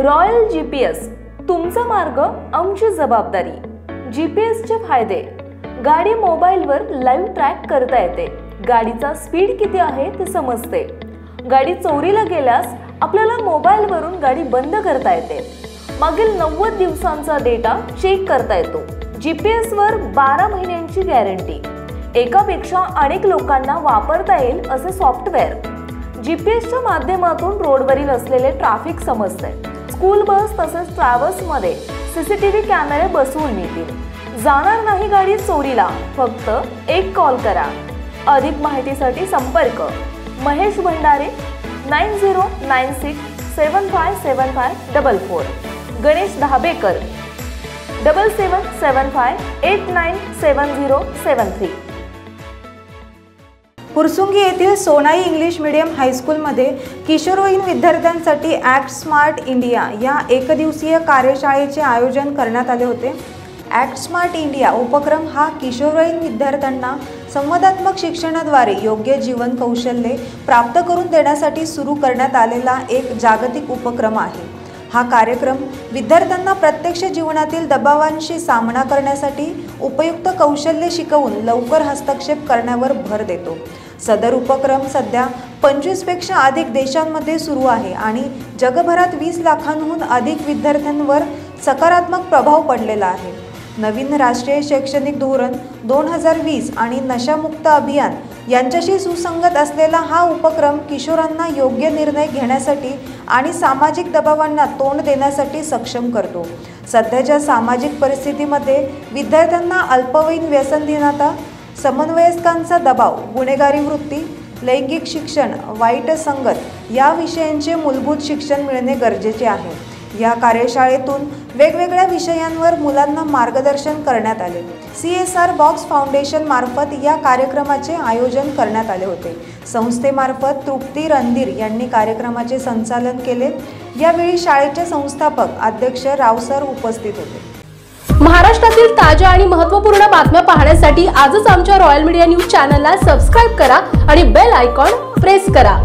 Royal GPS, तुमचा मार्ग आमची जबाबदारी। जीपीएसचे फायदे: गाडी मोबाईलवर लाईव्ह ट्रॅक करता येते, गाडीचा स्पीड किती आहे ते समजते, गाडी चोरीला गेल्यास आपल्याला मोबाईलवरून गाडी बंद करता येते, मागील 90 दिवसांचा डेटा चेक करता येतो, जीपीएस वर 12 महिन्यांची गॅरंटी, एकापेक्षा अनेक लोकांना वापरता येईल असे सॉफ्टवेअर, जीपीएसच्या माध्यमातून रोडवरील असलेले ट्रॅफिक समजते, स्कूल बस तसेच ट्रॅव्हल्स मध्ये सीसीटीव्ही कॅमेरे बसवून मिळतील, जाणार नाही गाडी चोरीला, फक्त एक कॉल करा। अधिक माहितीसाठी संपर्क महेश भंडारे 9096757544, गणेश धाबेकर 7775897073। फुरसुंगी येथील सोनाई इंग्लिश मीडियम हायस्कूलमध्ये किशोरवयीन विद्यार्थ्यांसाठी ॲक्ट स्मार्ट इंडिया या एकदिवसीय कार्यशाळेचे आयोजन करण्यात आले होते। ॲक्ट स्मार्ट इंडिया उपक्रम हा किशोरवयीन विद्यार्थ्यांना संवादात्मक शिक्षणाद्वारे योग्य जीवन कौशल्ये प्राप्त करून देण्यासाठी सुरू करण्यात आलेला एक जागतिक उपक्रम आहे। हा कार्यक्रम विद्यार्थ्यांना प्रत्यक्ष जीवनातील दबावांशी सामना करण्यासाठी उपयुक्त कौशल्ये शिकवून लवकर हस्तक्षेप करण्यावर भर देतो। सदर उपक्रम सध्या 25 पेक्षा अधिक देशांमध्ये सुरू आहे आणि जगभरात 20 लाखांहून अधिक विद्यार्थ्यांवर सकारात्मक प्रभाव पडलेला आहे। नवीन राष्ट्रीय शैक्षणिक धोरण 2020 आणि नशामुक्त अभियान यांच्याशी सुसंगत असलेला हा उपक्रम किशोरांना योग्य निर्णय घेण्यासाठी आणि सामाजिक दबावांना तोंड देण्यासाठी सक्षम करतो। सध्याच्या सामाजिक परिस्थितीमध्ये विद्यार्थ्यांना अल्पवयीन व्यसनधीनता, समवयस्कांचा दबाव, गुन्हेगारी वृत्ती, लैंगिक शिक्षण, वाईट संगत या विषयांचे मूलभूत शिक्षण मिळणे गरजेचे आहे। या कार्यशाळेतून वेगवेगळ्या विषयांवर मुलांना मार्गदर्शन करण्यात आले। CSR बॉक्स फाउंडेशन मार्फत या कार्यक्रमाचे आयोजन करण्यात आले होते। संस्थेमार्फत तृप्ती रणधीर यांनी कार्यक्रमाचे संचालन केले। यावेळी शाळेचे संस्थापक अध्यक्ष राव सर उपस्थित होते। महाराष्ट्रातील ताज्या आणि महत्त्वपूर्ण बातम्या पाहण्यासाठी आजच आमच्या रॉयल मीडिया न्यूज चॅनलला सबस्क्राइब करा आणि बेल आयकॉन प्रेस करा।